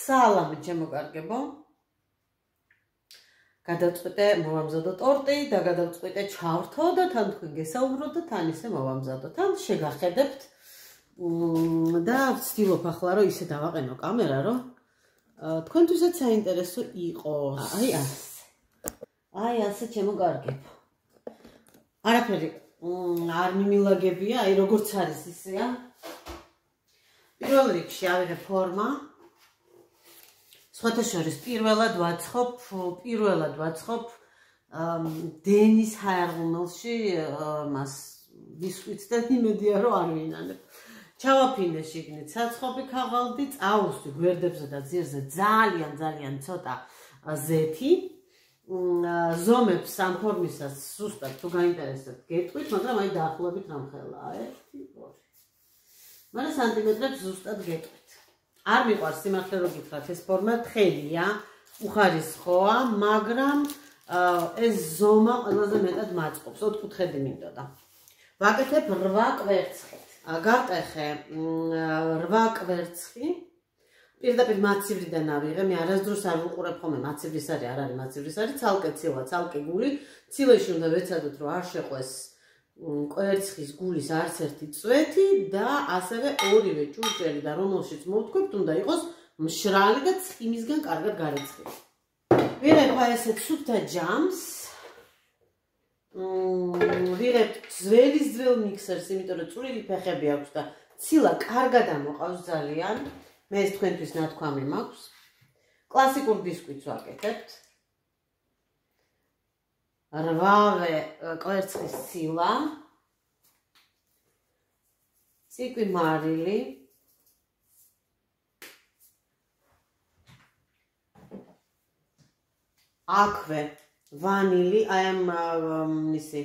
სალამი ჩემო კარგებო. გადავწყვიტე მოვამზადო ტორტი და გადავწყვიტე ჩავრთო და თან თქვენ გესაუბროთ და თან ისე მოვამზადო. თან შეგახედებთ და ვცდილობ ახლა რომ ისე დავაყენო კამერა რომ თქვენთვისაც საინტერესო იყოს. აი ასე ჩემო კარგებო. არაფერი არ მიმილაგებია, აი როგორც არის ისეა. პირველ რიგში ავიღე ფორმა. სხვათა შორის პირველად ვაცხობ დენის ჰაერღუმელში მას ბისკვიტს და იმედია რომ არ ვინანებ. ჩავაფინე შიგნით საცხობი ქაღალდი, წავუსვი გვერდებზე და ძირზე ძალიან ცოტა ზეთი. ზომებს ამ ფორმისას ზუსტად თუ გაინტერესებთ გეტყვით, მაგრამ აი დაახლოებით რამხელა 1 2 მაგრამ სანტიმეტრებს ზუსტად გეტყვით. არ მიყვარს სიმართლე რომ გითხრათ ეს ფორმა თხელია, უხარისხოა, მაგრამ ეს ზომა ყველაზე მეტად მაწყობს, 4 კუთხედი მინდოდა. ვაკეთებ 8 კვერცხით. გავტეხე 8 კვერცხი. პირდაპირ მაცივრიდან ავიღე, მე არასდროს არ ვუყურებ ხოლმე მაცივრისარი, არ არის მაცივრისარი, ცალკე ცილა, ცალკე გული. ციleში უნდა ვეცადოთ რომ არ შეყვეს კვერცხის გულის არც ერთი წვეთი და ასევე ორივე ჭურჭელი და რომელშიც მოვთქვებთ უნდა იყოს მშრალი და ცხიმისგან კარგად გარეცხილი. ვიღებ ესეთ სუფთა ჯამს. ვიღებ ძველ მიქსერს, იმიტომ რომ წვრილი ფეხები აქვს და ცილა კარგად ამოყავს ძალიან. მე ეს თქვენთვის ნათქვამი მაქვს. კლასიკურ ბისკვიტს ვაკეთებთ. 8-ვე კვერცხის ცილა. ციკვი მარილი. აქვე ვანილი, აი ამ ისი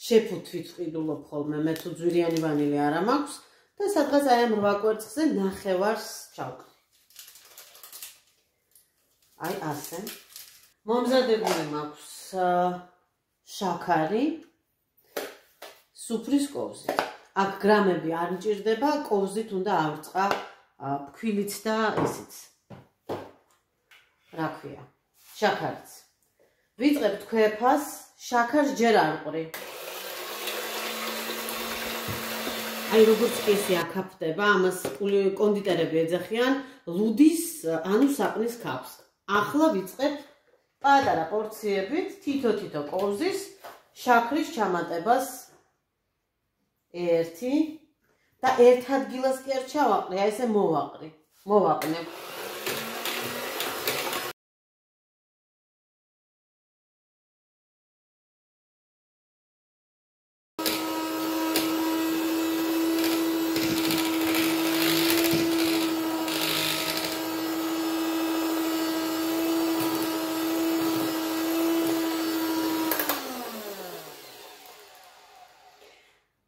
შეფუთვით ვყიდულობ ხოლმე, მე თუ ძვირიანი ვანილი არა მაქვს. და სადღაც აი ამ 8 კვერცხზე ნახევარს ჩავკრი. აი ასე. მომზადებული მაქვს შაქარი, სუფრის კოვზით. აქ გრამები არ მჭირდება, კოვზით უნდა ავრწყა ფქვილიც და ისიც. რა ქვია? შაქარიც. ვიწყებთ ქვეფას, შაქარს ჯერ არ ვყრი. აი როგორც ესე აკაფდება, ამას კონდიტერები ეძახიან ლუდის, ანუ საყნის ქაფს. ახლა ვიწყებ პატარა პორციებით, თითო კოვზის, შაქრის ჩამატებას 1 და ერთ ადგილას კი არ ჩავაყრი, აი ესე მოვაყნებ.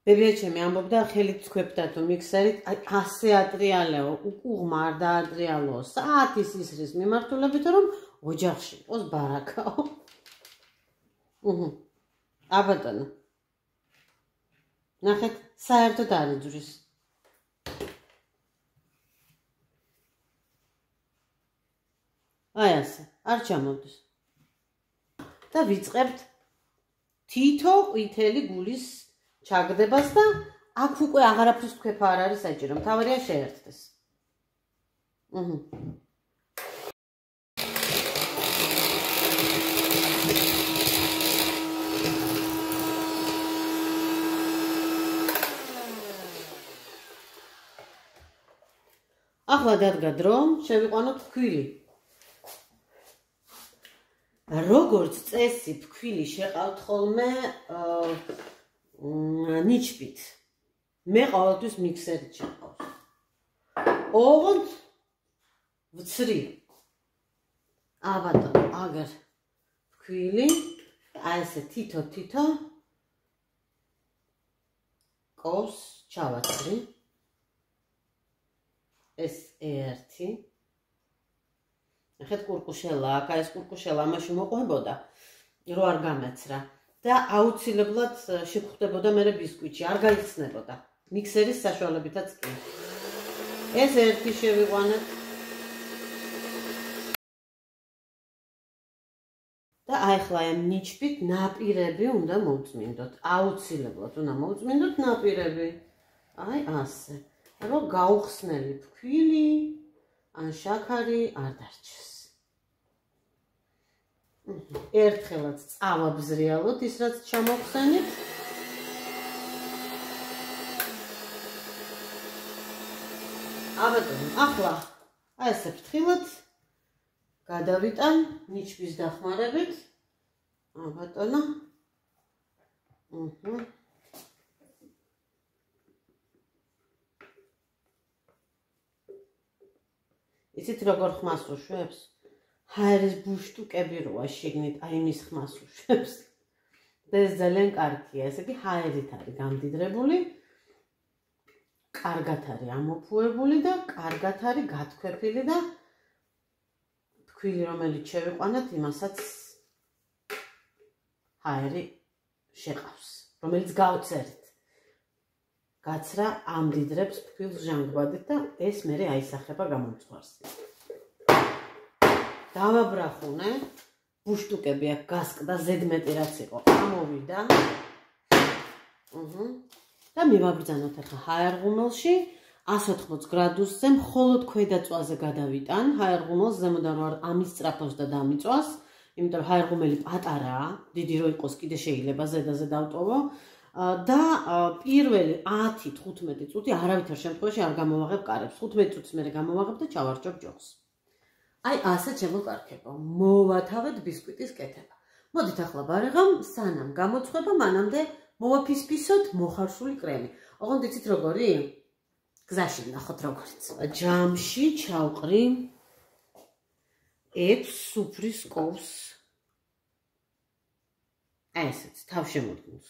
ბებიაჩემი ამბობდა ხელით თქვებდა თუ მიქსერით, აი ასე ატრიალეო, უკუღმა არ დაატრიალო, საათის ისრის მიმართულებით რომ ოჯახში იყოს ბარაკაო. აბატონო. ნახეთ, საერთოდ არ იძვრის. აი ასე, არ ჩამოვდის. და ვიწყებთ თითო ყვითელი გულის ჩაგდებას და აქ უკვე აღარაფრის თქვეფა არ არის საჭირო, მთავარია შეერთდეს. ახლა დადგა დრო, შევიყვანოთ ფქვილი. როგორც წესი ფქვილი შეყავთ ხოლმე ნიჩბით. მე ყოველთვის მიქსერით შეყავს. ოღონდ ვცრი. აბატონო, აგერ ფქვილი, აი ესე თითო კოვს ჩავაცრი. ეს 1. ნახეთ კურკუშელა, აქ ეს კურკუშელა ამაში მოყვებოდა, რომ არ გამეცრა. და აუცილებლად შეგვხვდებოდა მე ბისკვიტში, არ გაიხსნებოდა. მიქსერის საშუალებითაც კი. ეს 1 შევიყვანეთ. აი ახლა ამ ნიჩბით ნაპირები უნდა მოვწმინდოთ. აუცილებლად უნდა მოვწმინდოთ ნაპირები. აი ასე. რომ გაუხსნელი ფქვილი ან შაქარი არ დარჩეს. ერთხელაც წავაბზრიალოთ ის რაც ჩამოვხსენით. აბატონო, ახლა აი ესე ფრთხილად გადავიტან ნიჩბის დახმარებით. აბატონო. იცით როგორ ხმას უშვებს? ჰაერის ბუშტუკები როა შიგნით, აი მის ხმას უშვებს. და ეს ძალიან კარგია, ესე იგი ჰაერით არის გამდიდრებული. კარგად არის ამოფუებული და კარგად არის გათქვეფილი და ფქვილი რომელიც შევიყვანოთ, იმასაც ჰაერი შეყავს, რომელიც გავწერთ. გაცრა ამდიდრებს ფქვილს ჟანგბადით და ეს მერე აისახება გამომწვარს. დავაბრახუნე, ბუშტუკები აქ გასკდა ზედმეტი რაც იყო, ამოვიდა. და მივაბრძანოთ ახლა ჰაერღუმელში 180 გრადუსზე მხოლოდ ქვედა წვაზე გადავიტან ჰაერღუმელს ზემოდან რომ ამის სწრაფოს და დამიწვას, იმიტომ რომ ჰაერღუმელი პატარაა, დიდი რო იყოს კიდე შეიძლება ზედაზე დავტოვო და პირველი 10-15 წუთი არავითარ შემთხვევაში არ გამოვაღებ კარებს. 15 წუთს მერე გამოვაღებ და ჩავარჯობ ჯოხს. აი ასე შემოკარქება. მოვათავეთ ბისკვიტის კეთება. მოდით ახლა ბარიღამ სანამ გამოცხება მანამდე მოვაფისფისოთ მოხარშული კრემი. ოღონდ იცით როგორი? გზაში ნახოთ როგორიც. ჯამში ჩავყრი 6 სუფრის კოვს. აი ესეც თავშემოდგმულს.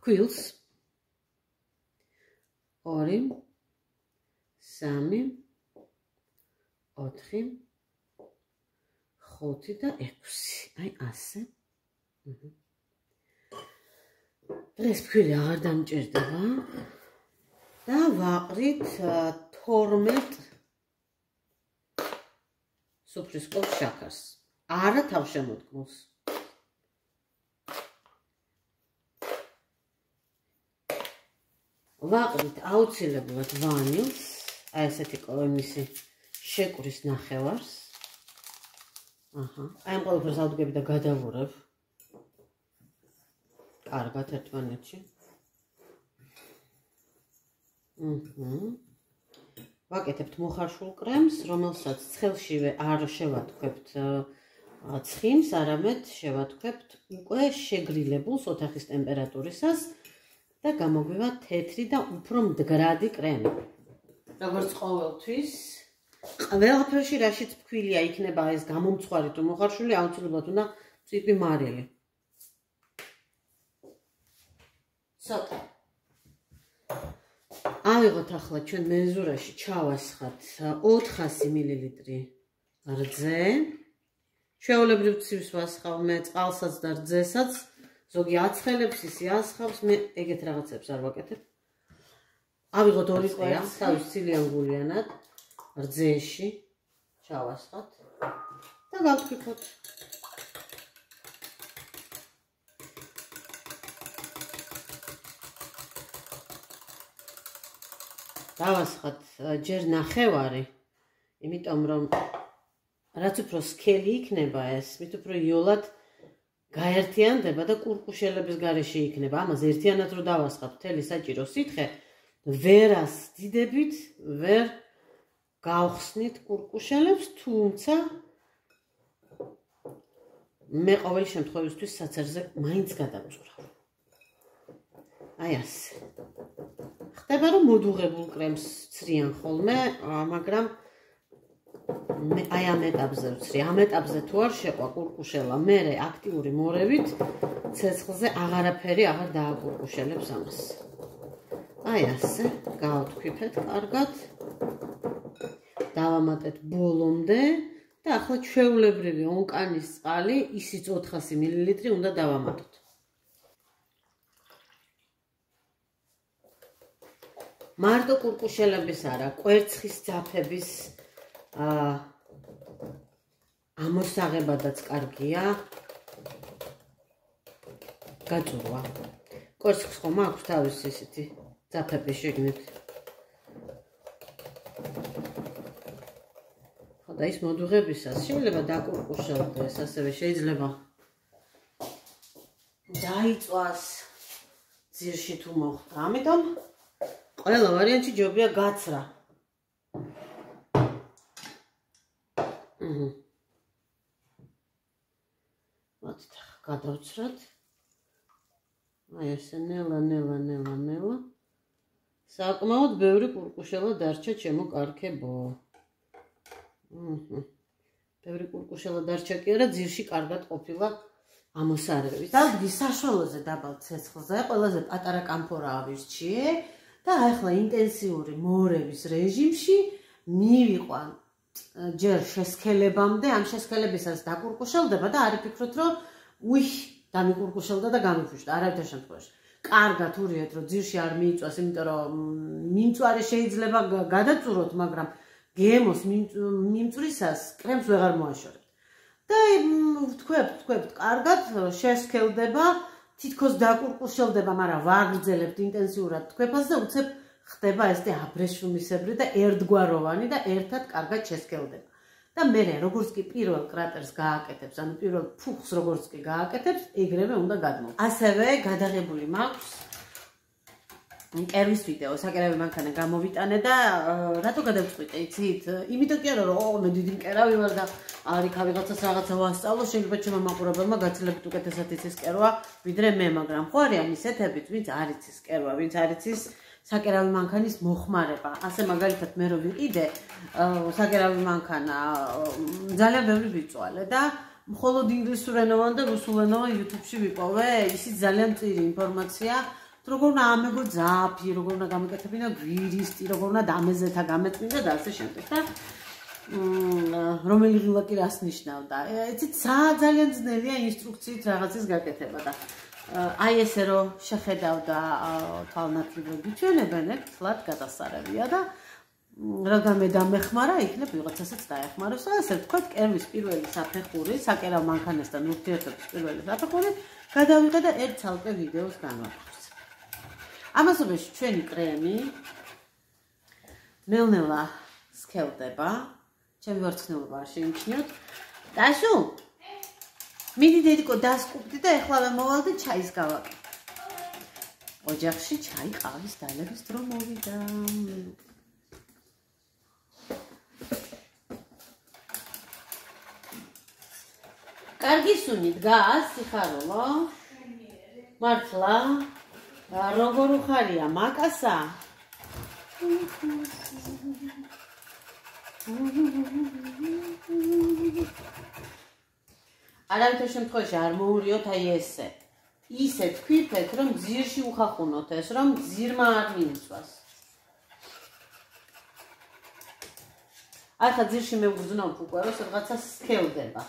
ფქვილს 2 3 4 5 და 6. აი ასე. დღეს ფქვილი აღარ დამჭირდება და ვაყრით 12 სუფრის კოვს შაქარს. არა თავშემოდგმულს. ვაყრით აუცილებლად ვანილს, აი ესეთი მისი შეკვრის ნახევარს. აი ამ ყველაფერს ავდგები და გადავურებ. კარგად ერთმანეთში. ვაკეთებთ მოხარშულ კრემს, რომელსაც ცხელშივე არ შევათქვებთ ცხიმს, არამედ შევათქვებთ უკვე შეგრილებულს ოთახის ტემპერატურისას და გამოგვივა თეთრი და უფრო მდგრადი კრემი. როგორც ყოველთვის, ყველაფერში რაშიც ფქვილია იქნება ეს გამომცხვარი თუ მოხარშული, აუცილებლად უნდა მწვიდი მარილი. ცოტა. ავიღოთ ახლა ჩვენ მენზურაში ჩავასხათ 400 მილილიტრი რძე. ჩვეულებრივ ცივს ვასხავ მე წყალსაც და რძესაც. ზოგი აცხელებს, ისი ასხავს, მე ეგეთ რაღაცებს არ ვაკეთებ. ავიღოთ 2 კვერცხს, თავის ცილიან გულიანად რძეში ჩავასხათ და გავტკიფოთ. დავასხათ ჯერ ნახევარი, იმიტომ რომ რაც უფრო სქელი იქნება ეს, მით უფრო იოლად გაერთიანდება და კურკუშელების გარეშე იქნება. ამაზე ერთიანად რო დავასხათ მთელი საჭირო სითხე, ვერას დიდებით ვერ გავხსნით კურკუშელებს, თუმცა მე ყოველ შემთხვევისთვის საცერზე მაინც გადავწურავ. აი ასე. ხდება რომ მოდუღებულ კრემს ცრიან ხოლმე, მაგრამ მე აი ამ ეტაპზე ვცრი. ამ ეტაპზე თუ არ შეყვა კურკუშელა, მერე აქტიური მორევით ცეცხლზე აღარაფერი აღარ დააკურკუშელებს ამას. აი ასე, გავთქვიფეთ კარგად. დავამატეთ ბოლომდე და ახლა ჩვეულებრივი ონკანის წყალი, ისიც 400 მილილიტრი უნდა დავამატოთ. მარტო კურკუშელების არა, კვერცხის ძაფების ამოსაღებადაც კარგია. გაძურვა. კვერცხს ხომ აქვს თავისი ისეთი ძაფები შეგნით. ხო და ის მოდუღებისას შეიძლება დაკურკუშავდეს, ასევე შეიძლება დაიწვას ძირში თუ მოხდა. ამიტომ ყველა ვარიანტი ჯობია გაცრა. მოდით გადავცრათ. აი ესე ნელა. საკმაოდ ბევრი კურკუშელა დარჩა ჩემო კარგებო. ბევრი კურკუშელა დარჩა კი არა, ძირში კარგად ყოფილა ამოსარევი. დავდგი საშუალოზე დაბალ ცეცხლზე, ყველაზე პატარა კამფორაა ვირჩიე და ახლა ინტენსიური მორევის რეჟიმში მივიყვან ჯერ შესქელებამდე, ამ შესქელებისას დაკურკუშელდება და არ იფიქროთ, რომ დამიკურკუშელდა და გამიფუშდა, არავითარ შემთხვევაში. კარგად ურიეთ, რომ ძირში არ მიიწვას, იმიტომ რომ მიმწვარი შეიძლება გადაწუროთ, მაგრამ გემოს მიმწვრისას კრემს ვეღარ მოაშორებთ. და ვთქვებთ, კარგად შესქელდება, თითქოს დაკურკუშელდება, მაგრამ ვაგრძელებთ ინტენსიურად თქვებას და უცებ ხდება ესე აბრეშუმისებრი და ერთგვაროვანი და ერთად კარგად შესქელდება. და მე როგორც კი პირველ კრატერს გააკეთებს, ანუ პირველ ფუხს როგორც კი გააკეთებს, ეგრევე უნდა გადმოვ. ასევე გადაღებული მაქვს კერვის ვიდეო, საკერავი მანქანა გამოვიტანე და რატო გადავწყვიტე, იცით? იმიტომ კი არა, რომ მე დიდი მკერავი ვარ და არიქა ვიღაცას რაღაცა ვასწავლო, შეიძლება ჩემმა მაყურებელმა გაცილებით უკეთესად იცის კერვა, ვიდრე მე, მაგრამ ხო არიან ისეთებიც, ვინც არ იცის კერვა, ვინც არ იცის საკერავი მანქანის მოხმარება. ასე მაგალითად მე რო ვიყიდე საკერავი მანქანა ძალიან ბევრი ვიწვალე და მხოლოდ ინგლისურენოვან და რუსულენოვან YouTube-ში ვიპოვე, ისიც ძალიან წირი ინფორმაცია, როგორ უნდა ამეგო ძაფი, როგორ უნდა გამეკეთებინა გვირისტი, როგორ უნდა დამეზეთა გამეწმინდა და ასე შემდეგ. და რომელი ღილაკი რას ნიშნავდა. იცით, ძალიან ძნელია ინსტრუქციით რაღაცის გაკეთება და აი ესე რომ შეხედავდა თვალნათლივები ჩვენებენ, თლად გადასარევია და რადგან მე დამეხმარა, იქნებ ვიღაცასაც დაეხმაროს და ასე ვთქვათ, კერვის პირველი საფეხური, საკერავ მანქანასთან ურთიერთობის პირველი საფეხური გადავიღე და ერთ ცალკე ვიდეოს განვათავსე. ამასობაში ჩვენი კრემი ნელ-ნელა სქელდება, ჩემი ვარცხნილობა არ შეიმჩნიოთ. დაშუ მიდი დედიკო დასკუპდი და ეხლა მოვალდი ჩაის გავაკეთე. ოჯახში ჩაი ყავის დალევის დრო მოვიდა. კარგი სუნი დგას, სიხარულო. მართლა როგორ უხარია მაკასა? არავითარ შემთხვევაში არ მოურიოთ აი ესე. ისე თქვიფეთ, რომ ძირში უხახუნოთ ეს, რომ ძირმა არ მიიწვას. ახლა ძირში მევგრძნობ უკვე, რომ სადღაცა სქელდება.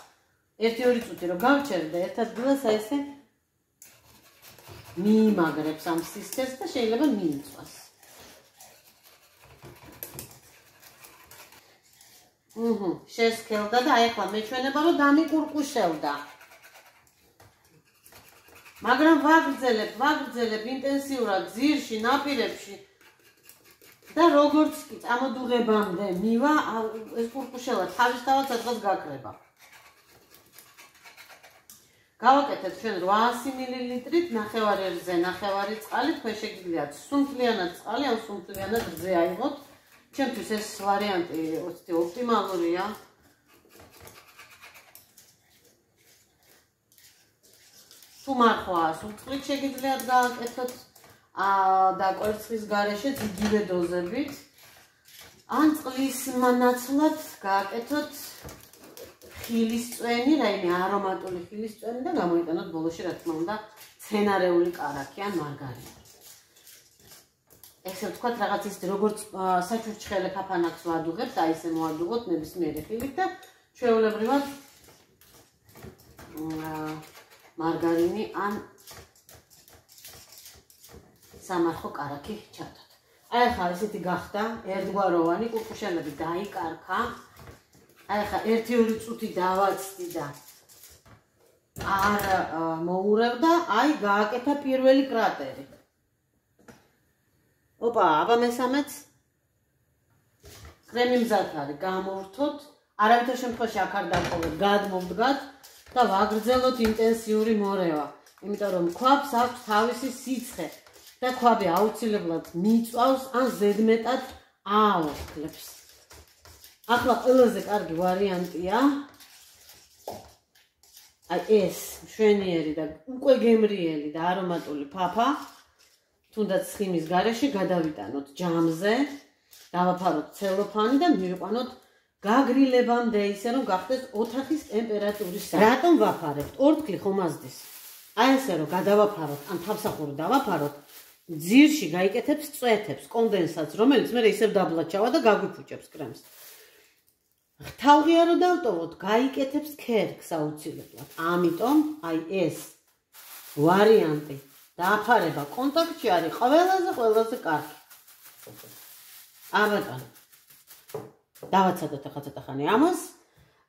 1-2 წუთი რომ გავჩერდე ერთ ადგილას აი ესე მიიმაგრებს ამ სისქეს და შეიძლება მიიწვას. შესქელდა და აი ახლა მეჩვენება რომ დამიკურკუშელდა. მაგრამ ვაგრძელებ ინტენსიურად ძირში, ნაპირებში და როგორც კი წამოდუღებამდე მივა, ეს კურკუშელა თავისთავად სადღაც გაქრება. გავაკეთეთ ჩვენ 800 მილilitrით ნახევარზე ნახევარი წყალი, თქვენ შეგიძლიათ სუნთლიანად წყალი ან სუნთლიანად რძე აიღოთ. ჩემთვის ეს ვარიანტი ოპტიმალურია. თუ მარხვა სუნთლით შეგიძლიათ გააკეთოთ და კვერცხის გარეშეც იგივე დოზებით. ან წყლის მონაცვლად გააკეთოთ ხილის წვენი, რაიმე არომატული ხილის წვენი და გამოიტანოთ ბოლოში, რა თქმა უნდა, მცენარეული კარაქი ან მარგარინი. ესე ვთქვათ, რაღაც ის როგორც საჩურჩხელე ფაფანაკს ვადუღებთ, აი ესე მოადუღოთ ნებისმიერი ხილით და ჩვეულებრივად მარგარინი ან სამარხო კარაქი ჩავდოთ. აი ახლა ესეთი გახდა, ერთგვაროვანი კურკუშელები დაიკარქა. აი ახლა 1-2 წუთი დავაცდი და არ მოურევდა, აი გააკეთა პირველი კრატერი. ოპა, აბა მესამეც კრემი მზად არის, გამოვრთოთ, არავითარ შემთხვევაში აქ არ დავყოლოთ, გადმოვდგათ და ვაგრძელოთ ინტენსიური მორევა. იმიტომ რომ ქვაბს აქვს თავისი სიცხე და ქვაბი აუცილებლად მიწვავს ან ზედმეტად ააოხლებს. ახლა ყველაზე კარგი ვარიანტია აი ეს მშვენიერი და უკვე გემრიელი და არომატული ფაფა, თუნდაც ცხიმის გარეშე გადავიტანოთ ჯამზე, დავაფაროთ ცელოფანი და მივიყვანოთ გაგრილებამდე, ისე რომ გახდეს ოთახის ტემპერატურის. რატომ ვაფარებთ? ორთქლი ხომ ასდის. აი ესე რომ გადავაფაროთ, ან თავსახური დავაფაროთ, ძირში გაიკეთებს წვეთებს, კონდენსატს, რომელიც მე ისევ დაბლაჩავა და გაგვიფუჭებს კრემს. ღვთავღია რომ დავტოვოთ, გაიკეთებს ქერქს აუცილებლად. ამიტომ აი ეს ვარიანტი დააფარება კონტაქტში არის ყველაზე კარგი. აბატონო. დავაცადოთ ახლა ცოტა ხანი ამას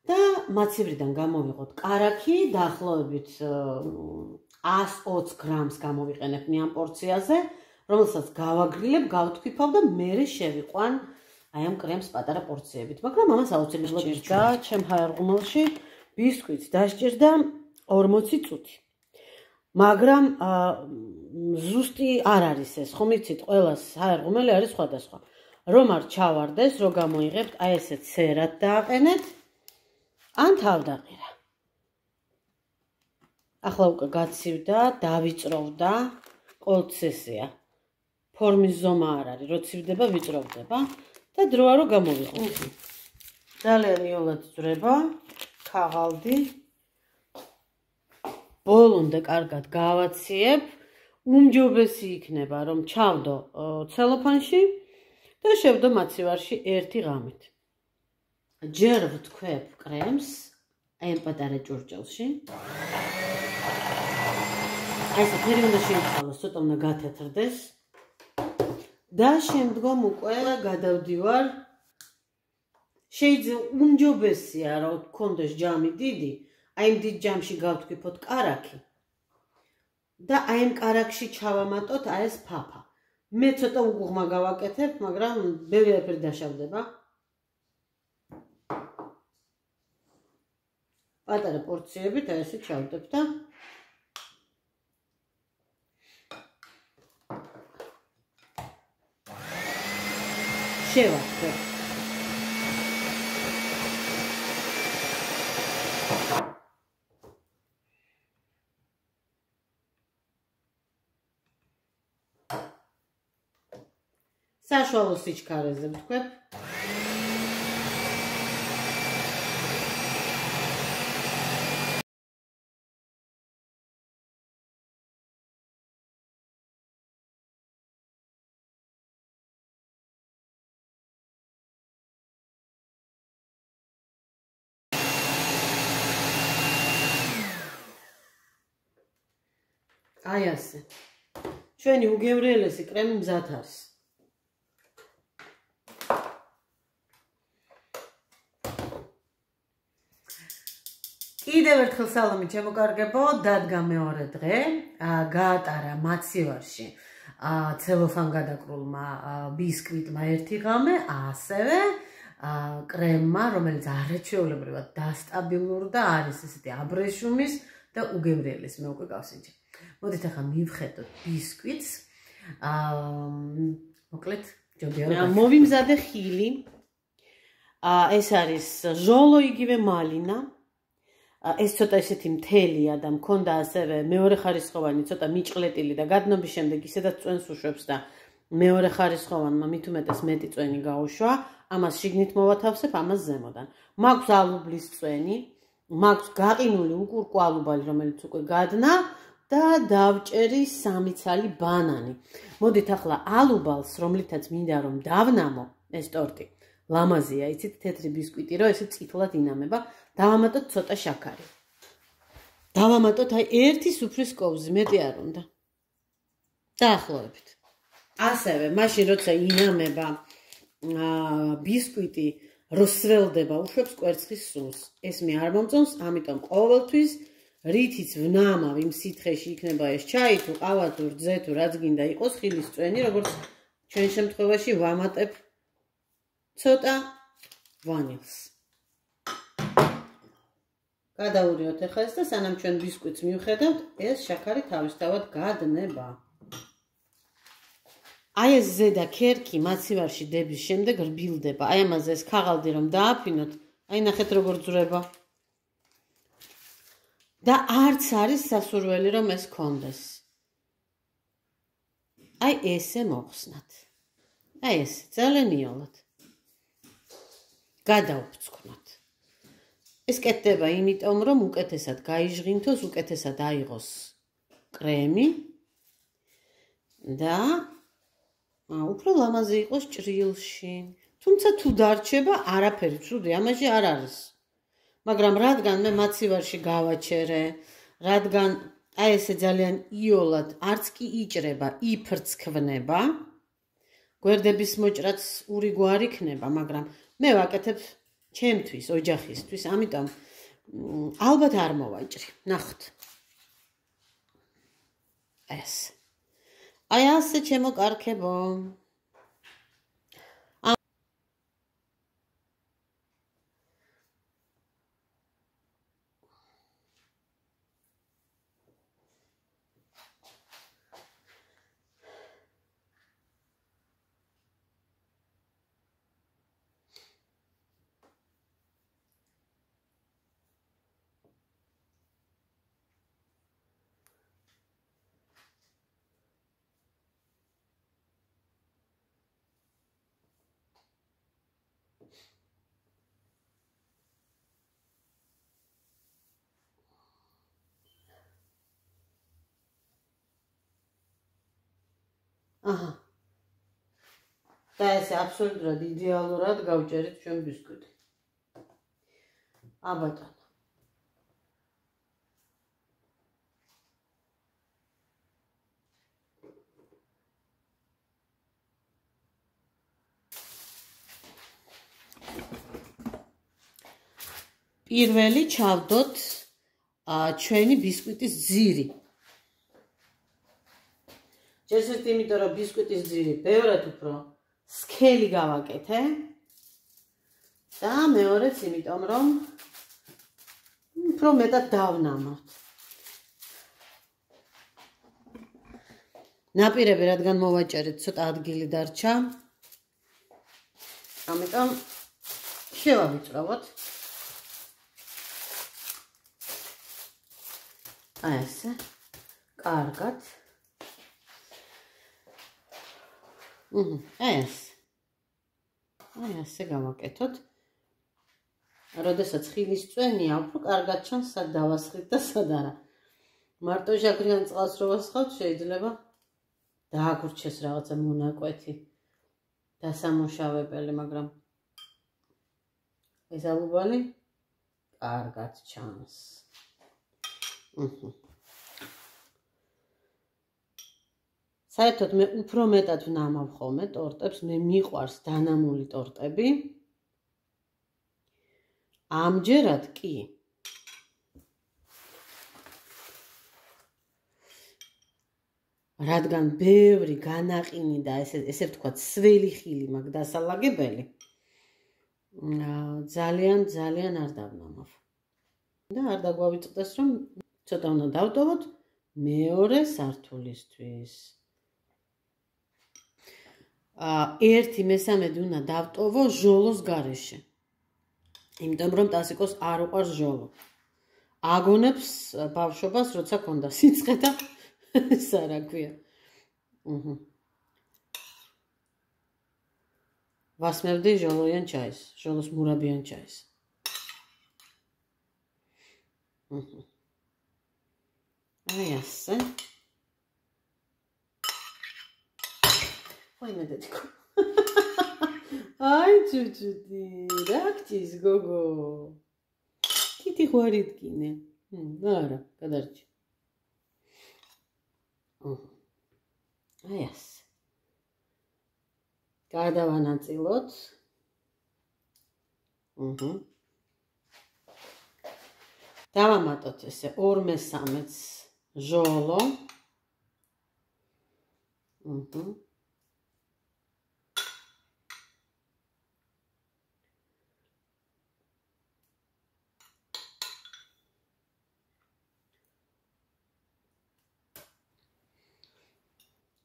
და მაცივრიდან გამოვიღოთ კარაქი, დაახლოებით 120 გრამს გამოვიყენებ მე ამ პორციაზე, რომელსაც გავაგრილებ, გავთქვიფავ და მერე შევიყვან აი ამ კრემს პატარა პორციებით, მაგრამ ამას აუცილებლად ირჩევ. ჩემ ჰაერღუმელში ბისკვიტს დასჭირდა 40 წუთი. მაგრამ ზუსტი არ არის ეს, ხომ იცით, ყველას ჰაერღუმელი არის სხვადასხვა. რომ არ ჩავარდეს, რო გამოიღებთ, აი ესე ცერად დააყენეთ, ან თავდაყირა. ახლა უკვე გაცივდა, დავიწროვდა, ყოველთვის ესეა. ფორმის ზომა არ არის, რო ცივდება, ვიწროვდება და დროა რო გამოვიყოთ. ძალიან იოლად ძვრება, ქაღალდი. ბოლომდე კარგად გავაციებ, უმჯობესი იქნება, რომ ჩავდო ცელოფანში და შევდო მაცივარში 1 ღამით. ჯერ ვთქვებ კრემს, აი ამ პატარა ჭურჭელში. აი ეს ფერი უნდა შეიცვალოს, ცოტა უნდა გათეთრდეს. და შემდგომ უკვე გადავდივარ. შეიძლება უმჯობესია, რომ გქონდეს ჯამი დიდი, აი იმ დიდ ჯამში გავთქვიფოთ კარაქი. და აი ამ კარაქში ჩავამატოთ აი ეს ფაფა. მე ცოტა უგუღმა გავაკეთებ, მაგრამ ბევრი არაფერი დაშავდება. პატარა პორციებით აი ესე ჩავდებ და შევახდებ. საშუალო სიჩქარეზე ვთქვებ. აი ასე. ჩვენი უგემრიელესი კრემი მზად არის. კიდევ ერთხელ სალამი ჩემო კარგებო, დადგა მეორე დღე, გაატარა მაცივარში ცელოფან გადაკრულმა ბისკვიტმა 1 ღამე, ასევე კრემმა, რომელიც არაჩვეულებრივად დასტაბილურდა, არის ესეთი აბრეშუმის და უგემრიელეს მე უკვე გავსინჯე. მოდით ახლა მივხედოთ ბისკვიტს. მოკლედ, ჯობია რომ მოვიმზადე ხილი. ეს არის ჟოლო იგივე მალინა. ეს ცოტა ესეთი მთელია და მქონდა ასევე მეორე ხარისხოვანი, ცოტა მიჭყლეტილი და გადნობის შემდეგ ისედაც წვენს უშვებს და მეორე ხარისხოვანმა მით უმეტეს მეტი წვენი გაუშვა. ამას შიგნით მოვათავსებ, ამას ზემოდან. მაქვს ალუბლის წვენი, მაქვს გაყინული უკურკო ალუბალი, რომელიც უკვე გადნა და დავჭერი 3 ცალი ბანანი. მოდით ახლა ალუბალს, რომლითაც მინდა რომ დავნამო ეს ტორტი. ლამაზია, იცით, თეთრი ბისკვიტი, რომ ესე წითლად ინამება, დავამატოთ ცოტა შაქარი. დავამატოთ აი 1 სუფრის კოვზი, მეტი არ უნდა. დაახლოებით. ასევე, მაშინ როცა ინამება ბისკვიტი, რო სველდება, უშვებს კვერცხის სუნს. ეს მე არ მომწონს, ამიტომ ყოველთვის რითიც ვნამავ იმ სითხეში იქნება ეს ჩაი თუ ყავა თუ რძე თუ რაც გინდა იყოს ხილის წვენი, როგორც ჩვენ შემთხვევაში ვამატებ ცოტა ვანილს. გადავურიოთ ახლა ეს და სანამ ჩვენ ბისკვიტს მივხედავთ, ეს შაქარი თავისთავად გადნება. აი ეს ზედა ქერქი მაცივარში დების შემდეგ რბილდება. აი ამაზე ეს ქაღალდი რომ დააფინოთ, აი ნახეთ როგორ ძვრება. და არც არის სასურველი რომ ეს კონდეს. აი ესე მოხსნათ. აი ეს ძალიან იოლად. გადავფრთხნოთ. ეს კეთდება იმიტომ რომ უკეთესად გაიჟღინთოს, უკეთესად აიღოს კრემი და უფრო ლამაზი იყოს ჭრილში. თუმცა თუ დარჩება, არაფერი ცუდი ამაში არ არის. მაგრამ რადგან მე მაცივარში გავაჩერე, რადგან აი ესე ძალიან იოლად არც კი იჭრება, იფრცქვნება, გვერდების მოჭრაც ურიგო არ იქნება, მაგრამ მე ვაკეთებ ჩემთვის, ოჯახისთვის, ამიტომ ალბათ არ მოვაჭრი. ნახოთ. ეს. აი ასე ჩემოკარქებო. აჰა. და ესე აბსოლუტურად იდეალურად გავჭერეთ ჩვენ ბისკვიტი. აბატონო. პირველი ჩავდოთ ჩვენი ბისკვიტის ძირი. ჯერჯერობით იმიტომ რომ ბისკვიტის ძირი ბევრად უფრო სქელი გავაკეთე და მეორეც იმიტომ რომ უფრო მეტად დავნამავთ. ნაპირები რადგან მოვაჭერეთ, ცოტა ადგილი დარჩა. ამიტომ შევავიწროვოთ. აი ესე. კარგად. აი ასე გავაკეთოთ. როდესაც ხილის წვენია, უფრო კარგად ჩანს სად დავასხით და სად არა. მარტო ჟაგრიან წყალს რო ვასხავთ, შეიძლება დააგვრჩეს რაღაცა მონაკვეთი დასამუშავებელი, მაგრამ ეს ალბალი კარგად ჩანს. საერთოდ მე უფრო მეტად ვნამავ ხოლმე ტორტებს, მე მიყვარს დანამული ტორტები. ამჯერად კი. რადგან ბევრი განაყინი და ესე ვთქვათ, სველი ხილი მაქვს დასალაგებელი, ძალიან არ დავნამავ. და არ დაგვავიწყდეს, რომ ცოტა უნდა დავტოვოთ მეორე სართულისთვის. 1/3 უნდა დავტოვო ჟოლოს გარეშე. იმიტომ რომ ტასიკოს არ უყვარს ჟოლო. აგონებს ბავშვობას, როცა ქონდა სიცხე და ესა რა ქვია. ვასმევდი ჟოლოიან ჩაის, ჟოლოს მურაბიან ჩაის. აი ასე. ვაიმე დედიკო. აი ჩუჩუტი, რა გჭირს გოგო? თითი ხوارიდგინე. არა, გადარჩი. აი ასე. გადავანაწილოთ. დავამატოთ ესე 2/3 ჟოლო.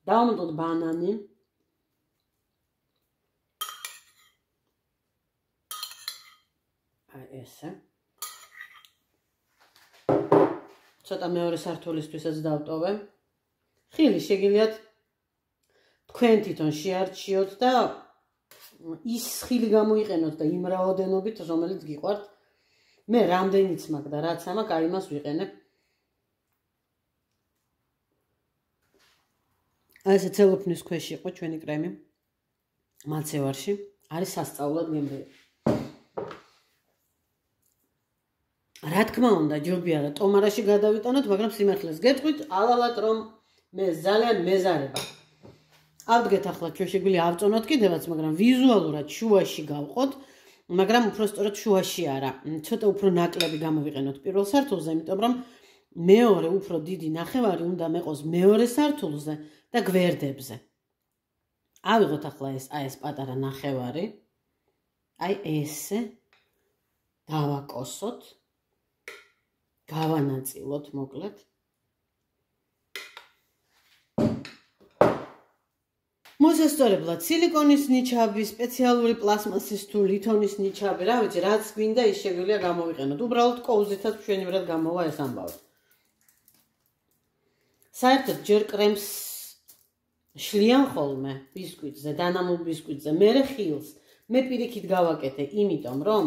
დავამატოთ ბანანი. აი ესე. ცოტა მეორე სართულისთვისაც დავტოვე. ხილი შეგიძლიათ თქვენ თვითონ შეარჩიოთ და ის ხილი გამოიყენოთ და იმ რაოდენობით, რომელიც გიყვართ. მე რამდენიც მაქვს და რაც ამაქვს, აი იმას ვიყენებ. აი ესე ცელოფნის ქვეშ იყო ჩვენი კრემი. მაცევარში არის სასწაულად გემრიელი. რა თქმა უნდა, ჯობია რა ტომარაში გადავიტანოთ, მაგრამ სიმართლეს გეტყვით, ალალად რომ მე ძალიან მეზარება. ავდგეთ ახლა ჩვენ შეგვიძლია ავწონოთ კიდევაც, მაგრამ ვიზუალურად შუაში გავყოთ, მაგრამ უფრო სწორად შუაში არა. ცოტა უფრო ნაკლები გამოვიყენოთ პირველ სართულზე, იმიტომ რომ მეორე უფრო დიდი ნახევარი უნდა მეყოს მეორე სართულზე და გვერდებზე. ავიღოთ ახლა ეს პატარა ნახევარი. აი ესე დავაკოსოთ. გავანაწილოთ მოკლედ. მოსასწორებლად სილიკონის ნიჩაბი, სპეციალური პლასმასის თუ ლითონის ნიჩაბი, რა ვიცი, რაც გვინდა ის შეგვიძლია გამოვიყენოთ. უბრალოდ კოუზითაც მშვენივრად გამოვა ეს ამბავი. საერთოდ ჯერ კრემს შლიან ხოლმე ბისკვიტზე, დანამულ ბისკვიტზე, მერე ხილს. მე პირიქით გავაკეთე, იმიტომ რომ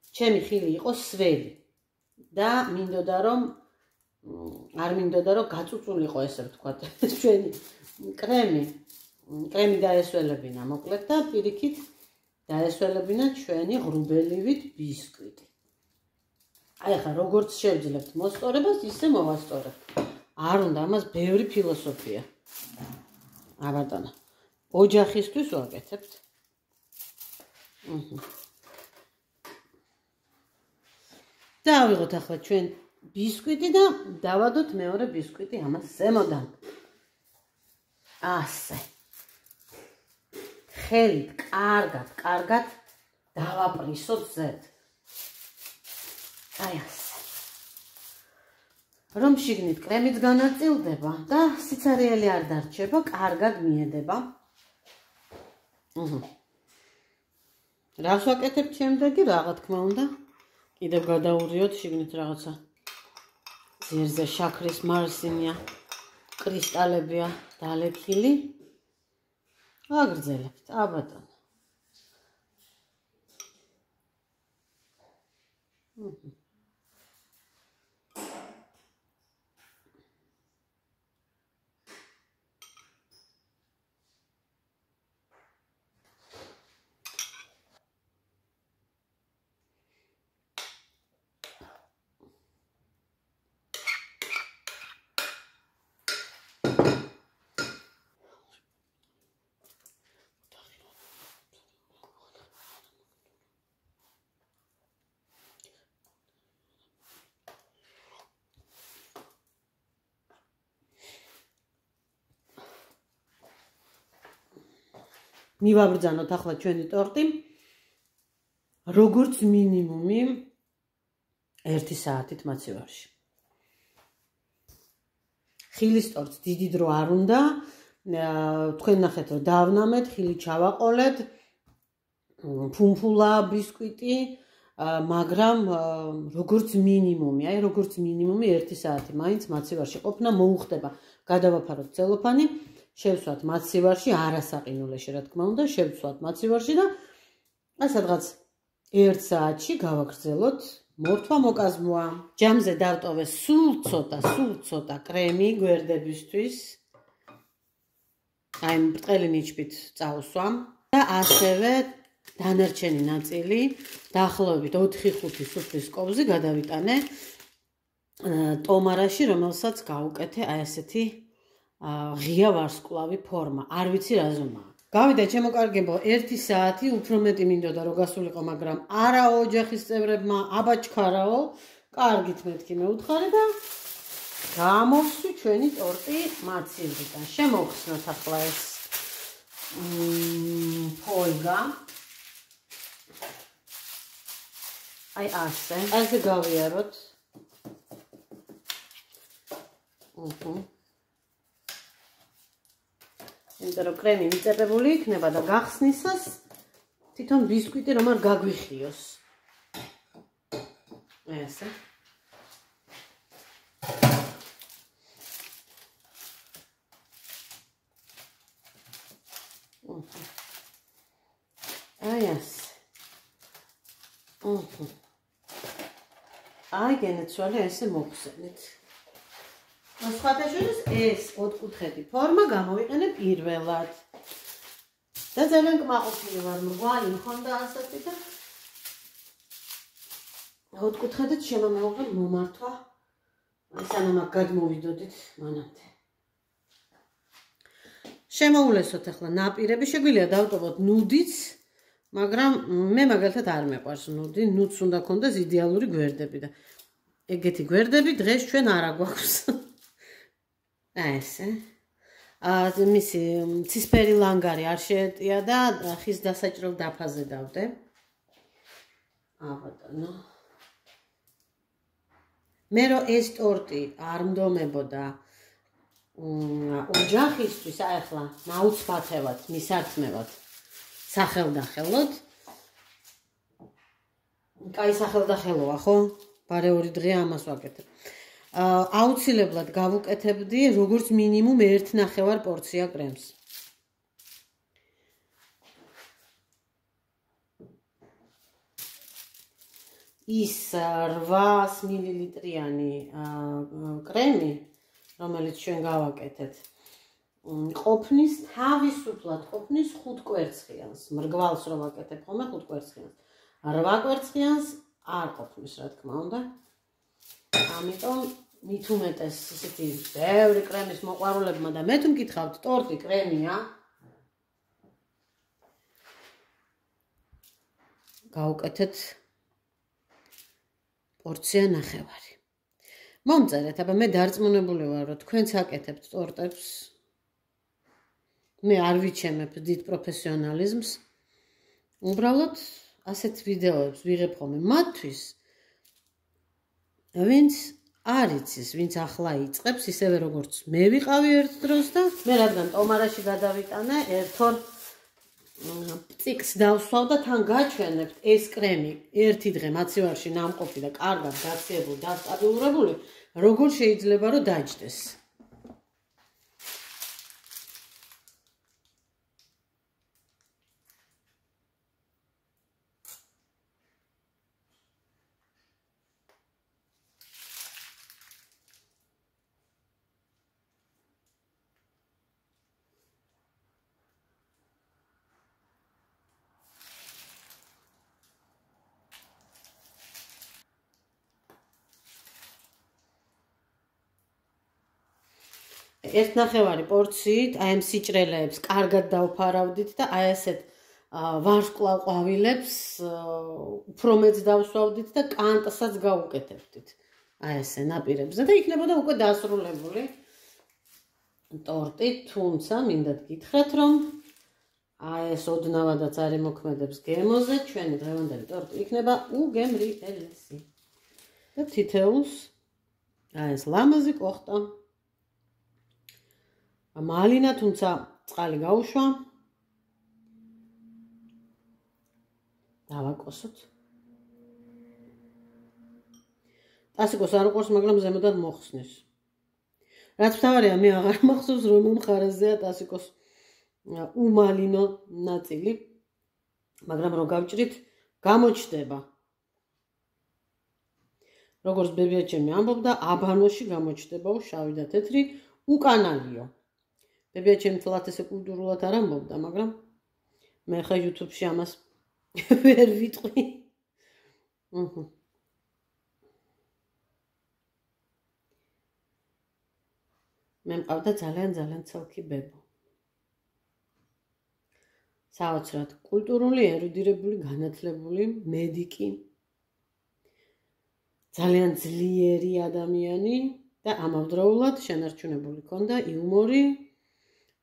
ჩემი ხილი იყო სველი. და მინდოდა რომ არ მინდოდა რომ გაწუწულიყო ესე ვთქვათ ჩვენი კრემი დაესველებინა მოკლედ და პირიქით დაესველებინა ჩვენი ღრუბელივით ბისკვიტი. აი ახლა როგორც შევძლებთ მოსწორებას, ისე მოვასწორებთ. არ უნდა ამას ბევრი ფილოსოფია. აბატონო, ოჯახისთვის ვაკეთებთ. დავიღოთ ახლა ჩვენ ბისკვიტი და დავადოთ მეორე ბისკვიტი ამას ზემოდან. ასე. ხელით კარგად დავაპრისოთ ზედ. აი ასე. რომ შიგნით კრემიც განაწილდება და სიცარიელი არ დარჩება, კარგად მიედება. რას ვაკეთებთ შემდეგი, რა თქმა უნდა. კიდევ გადაურიოთ შიგნით რაღაცა ძირზე შაქრის მარსინია, კრისტალებია დალექილი. აგრძელებთ, აბატონო. მივაბრძანოთ ახლა ჩვენი ტორტი. როგორც მინიმუმი 1 საათით მაცივარში. ხილის ტორტს დიდი დრო არ უნდა. თქვენ ნახეთ რომ დავნამეთ, ხილი ჩავაყოლეთ, ფუმფულა ბისკვიტი, მაგრამ როგორც მინიმუმი 1 საათი მაინც მაცივარში ყოფნა მოუხდება. გადავაფაროთ ცელოფანი. შევსვათ მაცივარში, არასაყინულეში რა თქმა უნდა, შევსვათ მაცივარში და სადღაც 1 საათში გავაგრძელოთ მორთვა მოკაზმოა. ჯამზე დავტოვე სულ ცოტა კრემი გვერდებისთვის. აი ბრტყელი ნიჩბით წავსვამ და ასევე დანარჩენი ნაწილი დაახლოებით 4-5 სუფრის კოვზი გადავიტანე ტომარაში, რომელსაც გავუკეთე აი ესეთი ღია ვარსკვლავი ფორმა. არ ვიცი რა ზომაა. გავიდა ჩემო კარგებო 1 საათი, უფრო მეტი მინდოდა რომ გასულიყო, მაგრამ არაო ოჯახის წევრებმა, აბა ჩქარაო, კარგით მეთქი მეუთხარი და გამოვსვი ჩვენი ტორტი მაცივრიდან. შემოვხსნათ ახლა ეს ფოლგა. აი ასე. ასე გავიაროთ. იმიტომ რომ კრემი მიწებებული იქნება და გახსნისას თვითონ ბისკვიტი რომ არ გაგვიხიოს. ესე. აი ასე. აი გენეცვალე ესე მოგხსენით. სხვათა შორის ეს ოთხკუთხედი ფორმა გამოვიყენე პირველად. და ძალიან კმაყოფილი ვარ, მრგვალი მქონდა ასეთი და ოთხკუთხედით შემომეუღე მომართვა. სანამ აქ გადმოვიდოდით მანამდე. შემოულესოთ ახლა ნაპირები, შეგვიძლია დავტოვოთ ნუდიც, მაგრამ მე მაგალითად არ მეყვარს ნუდი, ნუდს უნდა ქონდეს იდეალური გვერდები და ეგეთი გვერდები დღეს ჩვენ არ აგვაქვს. ესე. მისი ცისფერი ლანგარი არ შეეტია და ხის დასაჭრელ დაფაზე დავდე. აბატონო. მე რომ ეს ტორტი არ მდომებოდა ოჯახისთვის, აი ახლა მაუცბათევად, მისართმევად სახელდახელოდ. კაი სახელდახელოა, ხო? ბარეორი დღე ამას ვაკეთებ. აუცილებლად გავუკეთებდი როგორც მინიმუმ 1.5 პორცია კრემს. ის 800 მილilitrიანი კრემი, რომელიც ჩვენ გავაკეთეთ, ყოფნის თავისუფლად ყოფნის 5 კვერცხიანს. მრგვალს რომ ვაკეთებ ხოლმე 5 კვერცხიანს. 8 კვერცხიანს არ ყოფნის, რა თქმა უნდა. ამიტომ მით უმეტეს ისეთი ბევრი კრემის მოყვარულებმა და მე თუ მკითხავთ ტორტი კრემია, გავუკეთეთ პორცია ნახევარი. მომწერეთ, აბა მე დარწმუნებული ვარ, რომ თქვენც აკეთებთ ტორტებს. მე არ ვიჩემებ დიდ პროფესიონალიზმს. უბრალოდ ასეთ ვიდეოებს ვიღებ ხოლმე მათთვის, ვინც არ იცის, ვინც ახლა იწყებს, ისევე როგორც მე ვიყავი ერთ დროს და მე რადგან ტომარაში გადავიტანე, ერთ-ორ პწიკს დავსვავ და თან გაჩვენებთ ეს კრემი ერთი დღე მაცივარში ნამყოფი და კარგად გაციებული და სტაბილურებული, როგორ შეიძლება რომ დაჯდეს. ერთ ნახევარი პორციით აი ამ სიჭრელეებს კარგად დავფარავდით და აი ასეთ ვარსკვლავ ყვავილებს უფრო მეც დავსვავდით და კანტსაც გავუკეთებდით. აი ესე ნაპირებზე და იქნებოდა უკვე დასრულებული ტორტი, თუმცა მინდათ გითხრათ, რომ აი ეს ოდნავადაც არ იმოქმედებს გემოზე, ჩვენი დღევანდელი ტორტი იქნება უგემრიელესი. და თითეულს აი ეს ლამაზი კოხტა. მალინა, თუმცა წყალი გაუშვა. დავაკოსოთ. ტასიკოს არ უყურს, მაგრამ ზემოდან მოხსნის. რაც მთავარია, მე აღარ მახსოვს, რომ მხარეზეა ტასიკოს უმალინო ნაწილი, მაგრამ რომ გავჭრით, გამოჩნდება. როგორც ბებიაჩემი ამბობდა, აბანოში გამოჩნდებაო შავი და თეთრი უკანალიო. ბებიაჩემი თლათ ესე კულტურულად არ ამბობდა, მაგრამ მე ხა YouTube-ში ამას ვერ ვიტყვი. მე მყავდა ძალიან ცალკი ბებო. საოცრად კულტურული, ერუდირებული, განათლებული, მედიკი. ძალიან ძლიერი ადამიანი და ამავდროულად შენარჩუნებული ქონდა იუმორი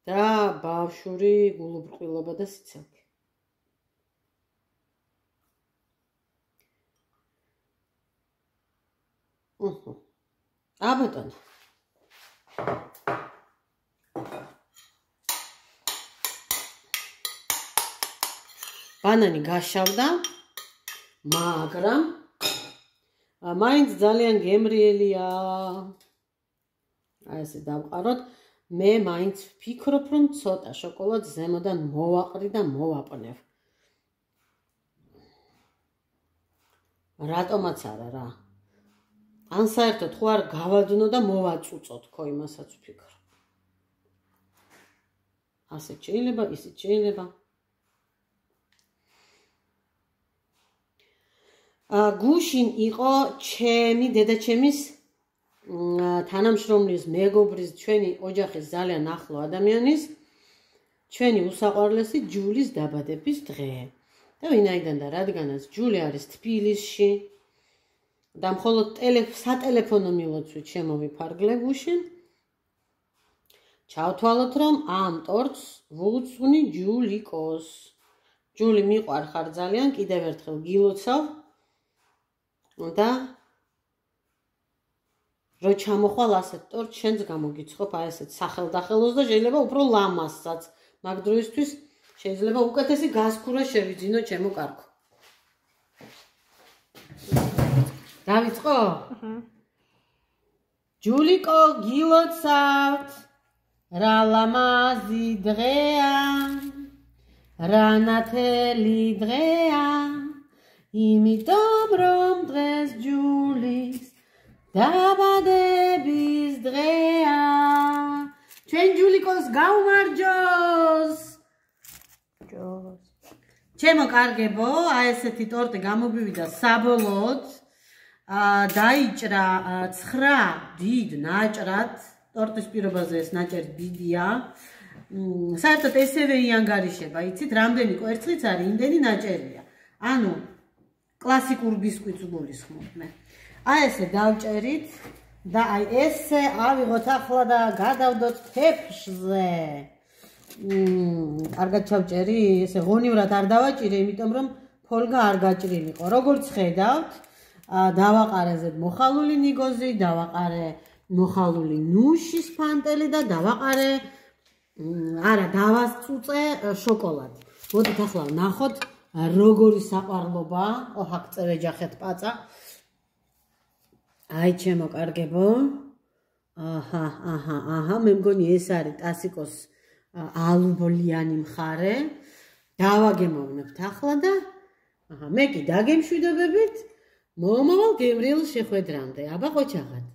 და ბავშვური გულუბრყვილობა და სიცოცხლე. აბატონო. ბანანი გაშავდა, მაგრამ მაინც ძალიან გემრიელია. აი ესე დავყაროთ. მე მაინც ვფიქრობ, რომ ცოტა შოკოლადს ზემოდან მოვაყრი და მოვაპნევ. რატომაც არა რა. ან საერთოდ ხო არ გავადნო და მოვაწუწოთ, ხო იმასაც ვფიქრობ. ასეთ შეიძლება, ისეთ შეიძლება. გუშინ იყო ჩემი დედაჩემის თანამშრომლის მეგობრის ჩვენი ოჯახის ძალიან ახლო ადამიანის ჩვენი უსაყვარლესი ჯულის დაბადების დღე. და ვინაიდან და რადგანაც ჯული არის თბილისში და მხოლოდ სატელეფონო მილოცვით შემოვიფარგლე გუშინ, ჩავთვალოთ, რომ ამ ტორტს ვუწვნი ჯულიკოს. ჯული მიყვარხარ ძალიან, კიდევ ერთხელ გილოცავ და რო ჩამოხვალ ასეთ ტორტს, შენც გამოგიცხობ აი ესეთ სახელდახელოს და შეიძლება უფრო ლამაზსაც, მაგ დროისთვის შეიძლება უკეთესი გასქურა შევიძინო ჩემო კარგო. დავიწყო? ჯულიკო, გილოცავთ. რა ლამაზი დღეა. რა ნათელი დღეა. იმიტომ რომ დღეს ჯულის დაბადების დღეა. ჩვენ ჯულიკოს გაუმარჯოს. ჩემო კარგებო, აი ესეთი ტორტი გამოგვივიდა საბოლოოდ. დაიჭრა 9 დიდ ნაჭრად. ტორტის პირობაზე ეს ნაჭერი დიდია. საერთოდ ესევე იანგარიშება, იცით, რამდენი კვერცხიც არის, იმდენი ნაჭერია. ანუ კლასიკურ ბისკვიტს გულისხმობ მე. აი ესე დავჭერით და აი ესე ავიღოთ ახლა და გადავდოთ თეფშზე. კარგად ჩავჭერი, ესე ღონივრად არ დავაჭირე, იმიტომ რომ ფოლგა არ გაჭრილიყო. როგორც ხედავთ, დავაყარე ზედ მოხალული ნიგოზი, დავაყარე მოხალული ნუშის ფანტელი და დავაყარე დავასწუწე შოკოლადი. მოდით ახლა ვნახოთ როგორი საყვარლობა, ოჰაკ წევეჯახეთ პაცა. აი ჩემო კარგებო. აჰა, მე მგონი ეს არის ტასიკოს ალუბლიანი მხარე. დავაგემოვნებთ ახლა და მე კი დაგემშვიდობებით. მომავალ გემრიელ შეხვედრამდე. აბა ყოჩაღად.